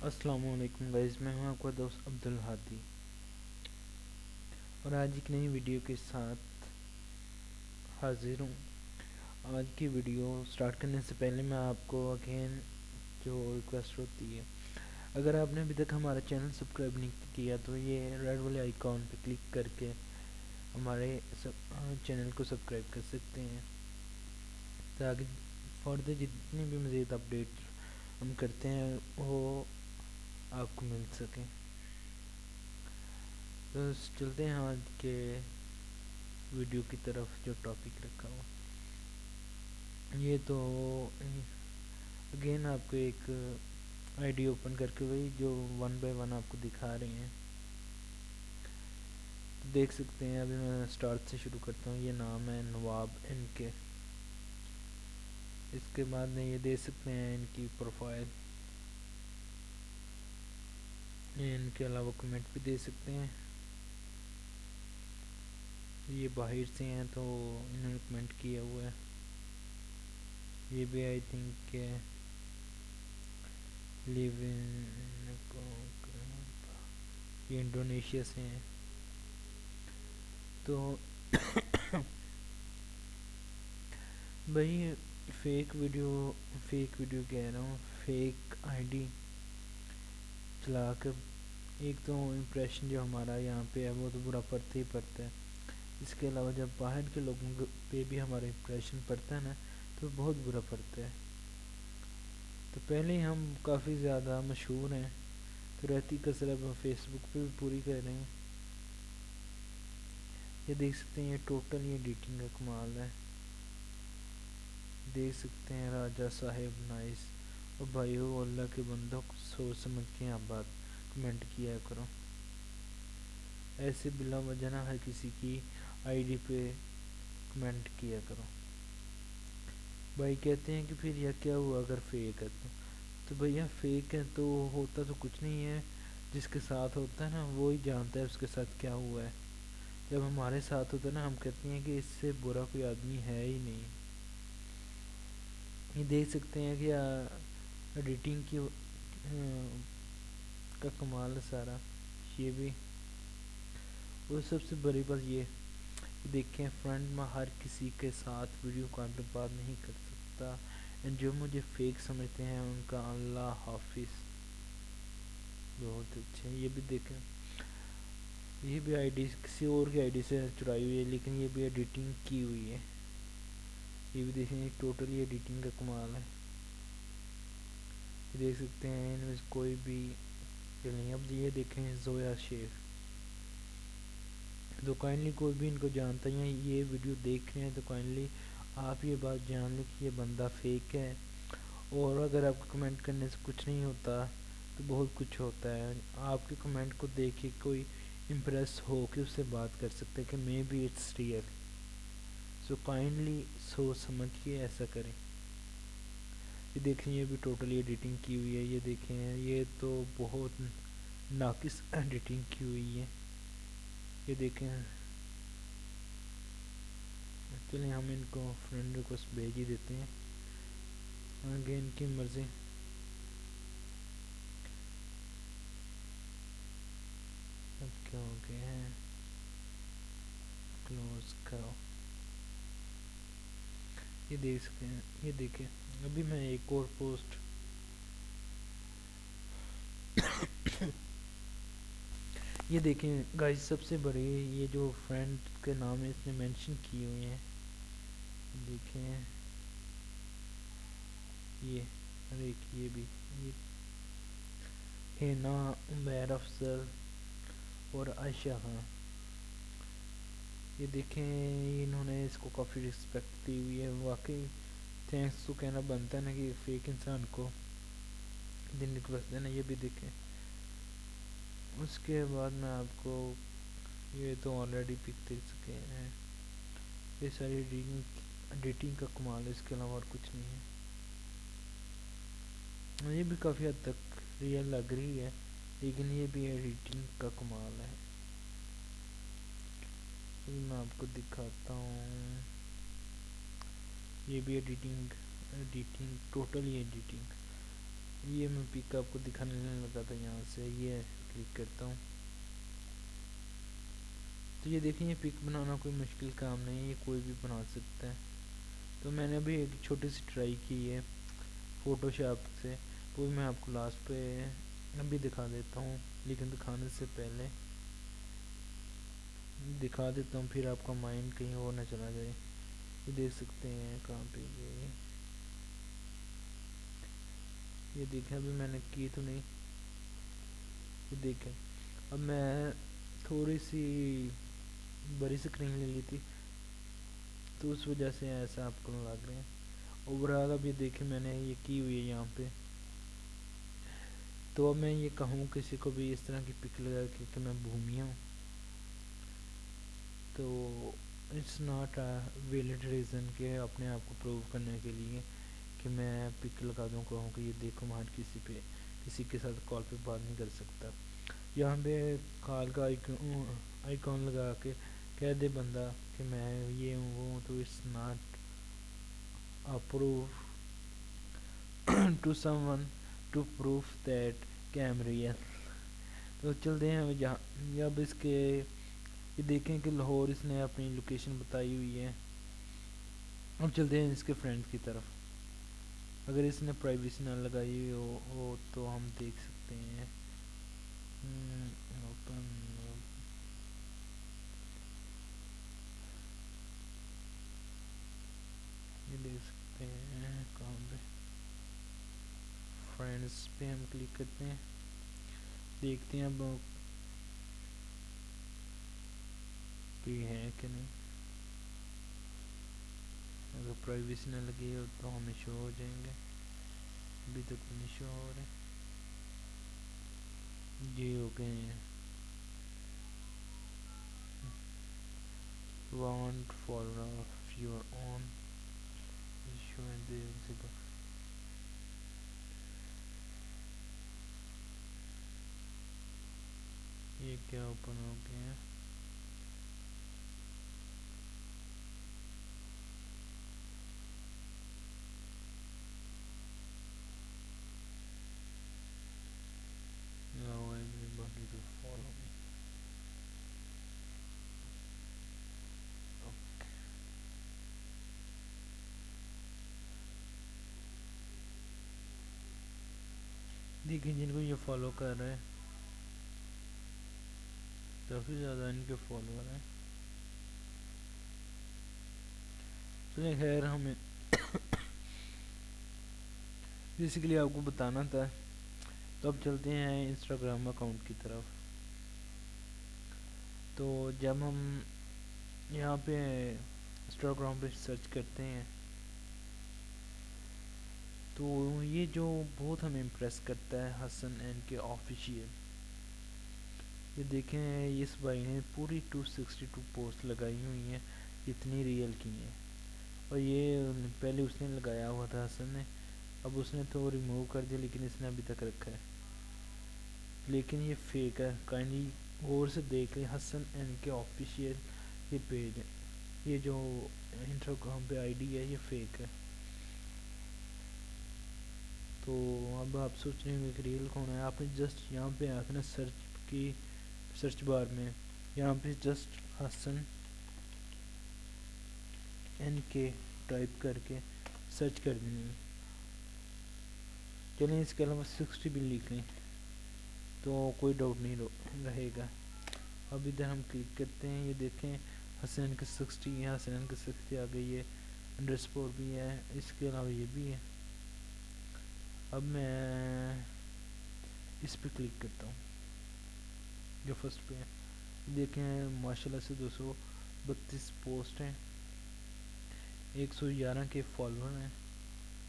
السلام علیکم گائز، میں ہوں آپ کا دوست عبدالہادی اور آج ایک نئی ویڈیو کے ساتھ حاضر ہوں۔ آج کی ویڈیو سٹارٹ کرنے سے پہلے میں آپ کو اگین جو ریکویسٹ ہوتی ہے، اگر آپ نے ابھی تک ہمارا چینل سبسکرائب نہیں کیا تو یہ ریڈ والے آئیکن پہ کلک کر کے ہمارے چینل کو سبسکرائب کر سکتے ہیں تاکہ فردر جتنی بھی مزید اپڈیٹ ہم کرتے ہیں وہ آپ کو مل سکیں۔ تو چلتے ہیں آج کے ویڈیو کی طرف جو ٹاپک رکھا ہوا۔ یہ تو اگین آپ کو ایک آئی ڈی اوپن کر کے وہی جو ون بائی ون آپ کو دکھا رہے ہیں دیکھ سکتے ہیں۔ ابھی میں سٹارٹ سے شروع کرتا ہوں۔ یہ نام ہے نواب ان کے، اس کے بعد میں یہ دیکھ سکتے ہیں ان کی پروفائل، ان کے علاوہ کمنٹ بھی دے سکتے ہیں۔ یہ باہر سے ہیں تو انہوں نے کمنٹ کیا ہوا ہے۔ یہ بھی آئی تھنک کہ لیو ان، یہ انڈونیشیا سے ہیں۔ تو بھائی فیک ویڈیو کہہ رہا ہوں، فیک آئی ڈی چلا کر ایک تو امپریشن جو ہمارا یہاں پہ ہے وہ تو برا پڑتا ہی پڑتا ہے، اس کے علاوہ جب باہر کے لوگوں پہ بھی ہمارا امپریشن پڑتا ہے نا تو بہت برا پڑتا ہے۔ تو پہلے ہم کافی زیادہ مشہور ہیں تو رہتی کثر اب فیس بک پہ بھی پوری کر رہے ہیں۔ یہ دیکھ سکتے ہیں، یہ ٹوٹل یہ ایڈیٹنگ کا کمال ہے۔ دیکھ سکتے ہیں راجہ صاحب نائس، اور بھائیو اللہ کے بندوں کو سوچ سمجھ کے آپ بات کمنٹ کیا کرو، ایسے بلا وجہ نہ ہر کسی کی آئی ڈی پہ کمنٹ کیا کرو۔ بھائی کہتے ہیں کہ پھر یہ کیا ہوا اگر فیک ہے تو بھیا فیک ہے تو ہوتا تو کچھ نہیں ہے، جس کے ساتھ ہوتا ہے نا وہی جانتا ہے اس کے ساتھ کیا ہوا ہے۔ جب ہمارے ساتھ ہوتا ہے نا ہم کہتے ہیں کہ اس سے برا کوئی آدمی ہے ہی نہیں۔ یہ دیکھ سکتے ہیں کہ ایڈیٹنگ کی کا کمال ہے سارا۔ یہ بھی اور سب سے بڑی بات یہ دیکھیں، فرینڈ میں ہر کسی کے ساتھ ویڈیو کال پہ بات نہیں کر سکتا، جو مجھے فیک سمجھتے ہیں ان کا اللہ حافظ۔ بہت اچھے، یہ بھی دیکھیں، یہ بھی آئی ڈی کسی اور کی آئی ڈی سے چرائی ہوئی ہے لیکن یہ بھی ایڈیٹنگ کی ہوئی ہے۔ یہ بھی دیکھیں، ٹوٹلی ایڈیٹنگ کا کمال ہے۔ یہ دیکھ سکتے ہیں ان میں کوئی بھی نہیں۔ اب یہ دیکھیں زویا شیخ، تو کائنڈلی کوئی بھی ان کو جانتا ہے یہ ویڈیو دیکھ رہے ہیں تو کائنڈلی آپ یہ بات جان لیں کہ یہ بندہ فیک ہے، اور اگر آپ کو کمنٹ کرنے سے کچھ نہیں ہوتا تو بہت کچھ ہوتا ہے۔ آپ کے کمنٹ کو دیکھ کے کوئی امپریس ہو کے اس سے بات کر سکتے کہ maybe it's real, so kindly سوچ سمجھ کے ایسا کریں۔ یہ دیکھیں، یہ بھی ٹوٹلی ایڈیٹنگ کی ہوئی ہے۔ یہ دیکھیں، یہ تو بہت ناقص ایڈیٹنگ کی ہوئی ہے۔ یہ دیکھیں، چلیں ہم ان کو فرینڈ ریکویسٹ بھیج ہی دیتے ہیں، آگے ان کی مرضی۔ اب کیا ہو گیا ہے، کلوز کرو۔ یہ دیکھ سکتے ہیں، یہ دیکھیں ابھی میں ایک اور پوسٹ یہ دیکھیں گائز، سب سے بڑی یہ جو فرینڈ کے نام ہے اس نے مینشن کیے ہوئے ہیں۔ دیکھیں یہ یہ بھی ہینا، عمیر افضل اور عائشہ خان۔ یہ دیکھیں انہوں نے اس کو کافی رسپیکٹ دی ہوئی ہے، واقعی تھینکس تو کہنا بنتا ہے نا کہ فیک انسان کو دن ریکویسٹ دینا۔ یہ بھی دیکھیں، اس کے بعد میں آپ کو یہ تو آلریڈی پک دیکھ سکے ہیں۔ یہ ساری ایڈیٹنگ کا کمال ہے، اس کے علاوہ اور کچھ نہیں ہے۔ یہ بھی کافی حد تک ریئل لگ رہی ہے لیکن یہ بھی ایڈیٹنگ کا کمال ہے۔ میں آپ کو دکھاتا ہوں، یہ بھی ایڈیٹنگ ٹوٹلی ایڈیٹنگ۔ یہ میں پک آپ کو دکھانے لگا تھا، یہاں سے یہ کلک کرتا ہوں تو یہ دیکھیں، یہ پک بنانا کوئی مشکل کام نہیں ہے، یہ کوئی بھی بنا سکتا ہے. تو میں نے ابھی ایک چھوٹی سی ٹرائی کی ہے فوٹو شاپ سے، وہ میں آپ کو لاسٹ پہ ابھی دکھا دیتا ہوں، لیکن دکھانے سے پہلے دکھا دیتا ہوں پھر آپ کا مائنڈ کہیں اور نہ چلا جائے. یہ دیکھ سکتے ہیں کہاں پہ گئے، یہ دیکھیں ابھی میں نے کی تو نہیں، یہ دیکھیں اب میں تھوڑی سی بڑی اسکرین لے لی تھی تو اس وجہ سے ایسا آپ کو لگ رہے ہیں. اوورآل اب یہ دیکھیں میں نے یہ کی ہوئی ہے یہاں پہ. تو اب میں یہ کہوں کسی کو بھی اس طرح کی پک لگا کے کہ میں بھومیا ہوں، تو it's not a valid reason کہ اپنے آپ کو پروو کرنے کے لیے کہ میں پک لگا دوں، کہوں کہ یہ دیکھو میں کسی پہ کسی کے ساتھ کال پہ بات نہیں کر سکتا. یہاں پہ کال کا آئیکن لگا کے کہہ دے بندہ کہ میں یہ ہوں وہ ہوں، تو it's not approve to someone to proof that کہ ایم ریئل. تو چلتے ہیں جہاں اب اس کے یہ دیکھیں کہ لاہور اس نے اپنی لوکیشن بتائی ہوئی ہے. اب چلتے ہیں اس کے فرینڈ کی طرف. اگر اس نے پرائیویسی نہ لگائی ہوئی ہو تو ہم دیکھ سکتے ہیں. اوپن یہ دیکھ سکتے ہیں کہاں پہ فرینڈس پہ ہم کلک کرتے ہیں، دیکھتے ہیں اب کوئی ہے کہ نہیں. اگر پرائیویسی نہ لگی ہو تو ہمیں شو ہو جائیں گے، ابھی تک نہیں شو ہو رہے. جی ہو گئے ہیں. Want follow of your own issue and دیکھو یہ کیا اوپن ہو گیا ہے. Allow everybody to follow me. Okay. دیکھیں جن کو یہ فالو کر رہے ہیں کافی زیادہ ان کے فالوور ہیں. چلیں خیر، ہمیں بیسیکلی آپ کو بتانا تھا. تو اب چلتے ہیں انسٹاگرام اکاؤنٹ کی طرف. تو جب ہم یہاں پہ انسٹاگرام پہ سرچ کرتے ہیں تو یہ جو بہت ہمیں امپریس کرتا ہے حسن این کے آفیشیل. یہ دیکھیں اس بھائی نے پوری 262 پوسٹ لگائی ہوئی ہیں، اتنی ریئل کی ہیں. اور یہ پہلے اس نے لگایا ہوا تھا حسن نے، اب اس نے تو ریموو کر دیا لیکن اس نے ابھی تک رکھا ہے. لیکن یہ فیک ہے، کائنڈلی غور سے دیکھ لیں. حسن این کے آفیشیل یہ پیج ہے، یہ جو انسٹاگرام پہ آئی ڈی ہے یہ فیک ہے. تو اب آپ سوچ رہے ہیں کہ ریئل کون ہے. آپ نے جسٹ یہاں پہ آ کے نا سرچ کی، سرچ بار میں یہاں پہ جسٹ حسن این کے ٹائپ کر کے سرچ کر دیں. چلیں اس کے علاوہ 60 بھی لکھ لیں تو کوئی ڈاؤٹ نہیں رہے گا. اب ادھر ہم کلک کرتے ہیں، یہ دیکھیں حسن کے 60 ہے، حسن کے 60 آ گئی ہے، انڈرسکور بھی ہے، اس کے علاوہ یہ بھی ہے. اب میں اس پہ کلک کرتا ہوں جو فرسٹ پہ ہے. دیکھیں ماشاءاللہ سے 232 پوسٹ ہیں، 111 کے فالوور ہیں.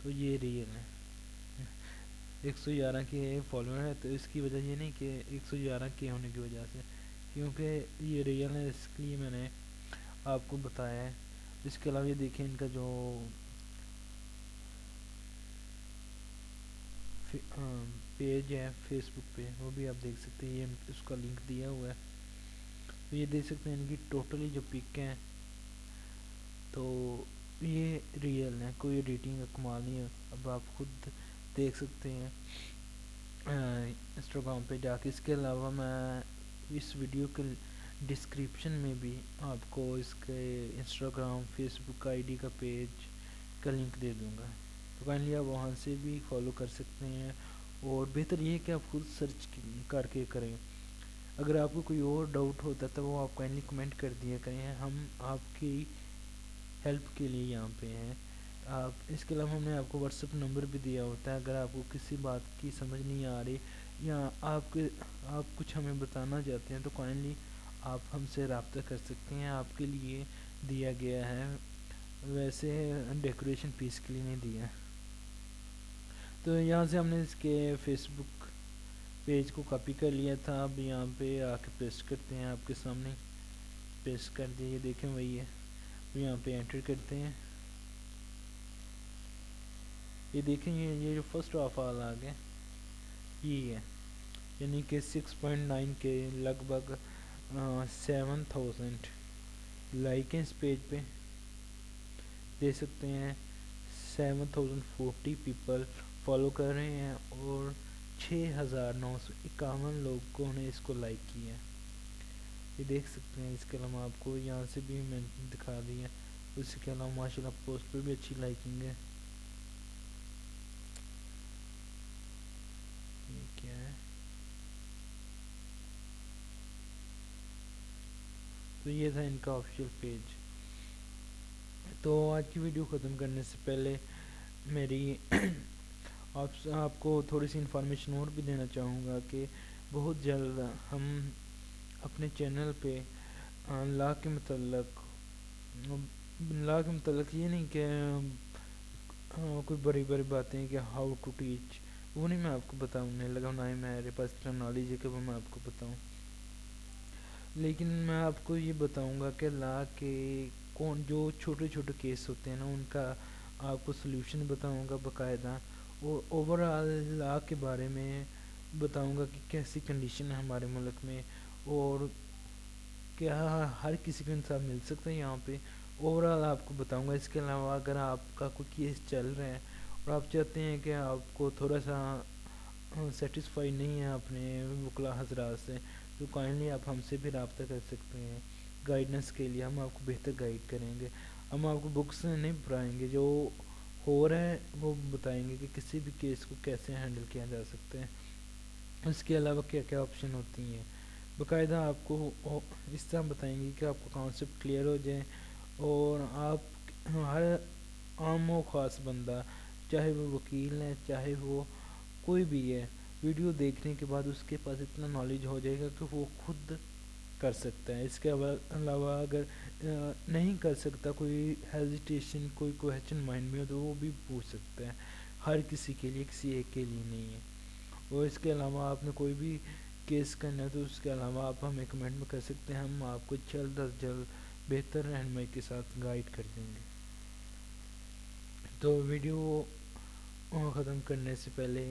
تو یہ ریئل ہے. 111 کے فالوور ہیں تو اس کی وجہ یہ نہیں کہ 111 کے ہونے کی وجہ سے، کیونکہ یہ ریئل ہے اس لیے میں نے آپ کو بتایا ہے. اس کے علاوہ یہ دیکھیں ان کا جو پیج ہے فیس بک پہ وہ بھی آپ دیکھ سکتے ہیں، یہ اس کا لنک دیا ہوا ہے. تو یہ دیکھ سکتے ہیں ان کی ٹوٹلی جو پک ہیں تو یہ ریئل ہے، کوئی ایڈیٹنگ کا کمال نہیں ہے. اب آپ خود دیکھ سکتے ہیں انسٹاگرام پہ جا کے. اس کے علاوہ میں اس ویڈیو کے ڈسکرپشن میں بھی آپ کو اس کے Instagram Facebook I D کا پیج کا لنک دے دوں گا, تو کائنڈلی آپ وہاں سے بھی فالو کر سکتے ہیں. اور بہتر یہ ہے کہ آپ خود سرچ کر کے کریں. اگر آپ کو کوئی اور ڈاؤٹ ہوتا ہے تو وہ آپ کائنڈلی کمنٹ کر دیا کریں, ہم آپ کی ہیلپ کے لیے یہاں پہ ہیں. آپ اس کے علاوہ ہم نے آپ کو واٹس ایپ نمبر بھی دیا ہوتا ہے, اگر آپ کو کسی بات کی سمجھ نہیں آ رہی یا آپ کچھ ہمیں بتانا چاہتے ہیں تو کائنڈلی آپ ہم سے رابطہ کر سکتے ہیں. آپ کے لیے دیا گیا ہے, ویسے ڈیکوریشن پیس کے لیے نہیں دیا. تو یہاں سے ہم نے اس کے فیس بک پیج کو کاپی کر لیا تھا. اب یہاں پہ آ کے پیسٹ کرتے ہیں, آپ کے سامنے پیسٹ کر دیا, یہ دیکھیں وہی ہے. یہاں پہ انٹر کرتے ہیں, یہ دیکھیں یہ جو فرسٹ آف آل آ گئے یہ ہے, یعنی کہ 6.9 کے لگ بھگ 7000 لائک ہیں اس پیج پہ, دیکھ سکتے ہیں 7040 پیپل فالو کر رہے ہیں اور 6951 لوگوں نے اس کو لائک کیا ہے, یہ دیکھ سکتے ہیں. اس کے علاوہ آپ کو یہاں سے بھی میں دکھا دیا, اس کے علاوہ ماشاءاللہ پوسٹ پہ بھی اچھی لائکنگ ہے. یہ کیا ہے, تو یہ تھا ان کا آفیشیل پیج. تو آج کی ویڈیو ختم کرنے سے پہلے میری آپ کو تھوڑی سی انفارمیشن اور بھی دینا چاہوں گا کہ بہت جلد ہم اپنے چینل پہ لا کے متعلق یہ نہیں کہ کوئی بڑی بڑی باتیں کہ ہاؤ ٹو ٹیچ, وہ نہیں میں آپ کو بتاؤں لگا, نہ ہی میرے پاس اتنا نالج ہے کہ وہ میں آپ کو بتاؤں. لیکن میں آپ کو یہ بتاؤں گا کہ لا کے جو چھوٹے چھوٹے کیس ہوتے ہیں نا ان کا آپ کو سلوشن بتاؤں گا باقاعدہ, اور اوور آل لا کے بارے میں بتاؤں گا کہ کیسی کنڈیشن ہے ہمارے ملک میں, اور کیا ہر کسی کو انصاف مل سکتا ہے یہاں پہ. اوور آل آپ کو بتاؤں گا. اس کے علاوہ اگر آپ کا کوئی کیس چل رہا ہے اور آپ چاہتے ہیں کہ آپ کو تھوڑا سا سیٹسفائی نہیں ہے اپنے وکلاء حضرات سے, تو کائنڈلی آپ ہم سے بھی رابطہ کر سکتے ہیں گائیڈنس کے لیے. ہم آپ کو بہتر گائیڈ کریں گے, ہم آپ کو بکس نہیں پڑھائیں گے, جو ہو رہا ہے وہ بتائیں گے کہ کسی بھی کیس کو کیسے ہینڈل کیا جا سکتا ہے. اس کے علاوہ کیا کیا آپشن ہوتی ہیں باقاعدہ آپ کو اس طرح بتائیں گے کہ آپ کو کانسیپٹ کلیئر ہو جائے, اور آپ ہر عام و خاص بندہ, چاہے وہ وکیل ہے چاہے وہ کوئی بھی ہے, ویڈیو دیکھنے کے بعد اس کے پاس اتنا نالج ہو جائے گا کہ وہ خود کر سکتا ہے. اس کے علاوہ اگر نہیں کر سکتا, کوئی ہیزیٹیشن کوئی کویسچن مائنڈ میں ہو تو وہ بھی پوچھ سکتا ہے. ہر کسی کے لیے, کسی ایک کے لیے نہیں ہے. اور اس کے علاوہ آپ نے کوئی بھی کیس کرنا ہے تو اس کے علاوہ آپ ہمیں کمنٹ میں کر سکتے ہیں, ہم آپ کو جلد از جلد بہتر رہنمائی کے ساتھ گائیڈ کر دیں گے. تو ویڈیو ختم کرنے سے پہلے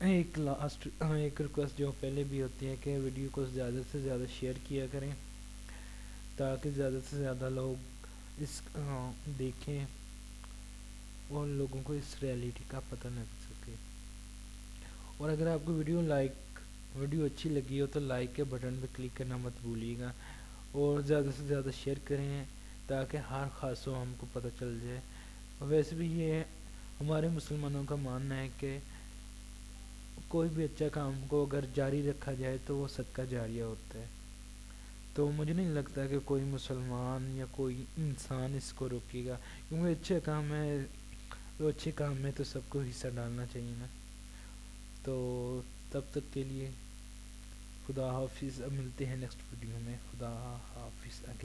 ایک ریکویسٹ جو پہلے بھی ہوتی ہے کہ ویڈیو کو زیادہ سے زیادہ شیئر کیا کریں تاکہ زیادہ سے زیادہ لوگ اس دیکھیں اور لوگوں کو اس ریئلٹی کا پتہ لگ سکے. اور اگر آپ کو ویڈیو اچھی لگی ہو تو لائک کے بٹن پہ کلک کرنا مت بھولیے گا, اور زیادہ سے زیادہ شیئر کریں تاکہ ہر خاصوں ہم کو پتہ چل جائے. ویسے بھی یہ ہمارے مسلمانوں کا ماننا ہے کہ کوئی بھی اچھا کام کو اگر جاری رکھا جائے تو وہ صدقہ جاریہ ہوتا ہے. تو مجھے نہیں لگتا کہ کوئی مسلمان یا کوئی انسان اس کو روکے گا, کیونکہ اچھا کام ہے, تو اچھے کام میں تو سب کو حصہ ڈالنا چاہیے نا. تو تب تک کے لیے خدا حافظ, اب ملتے ہیں نیکسٹ ویڈیو میں. خدا حافظ.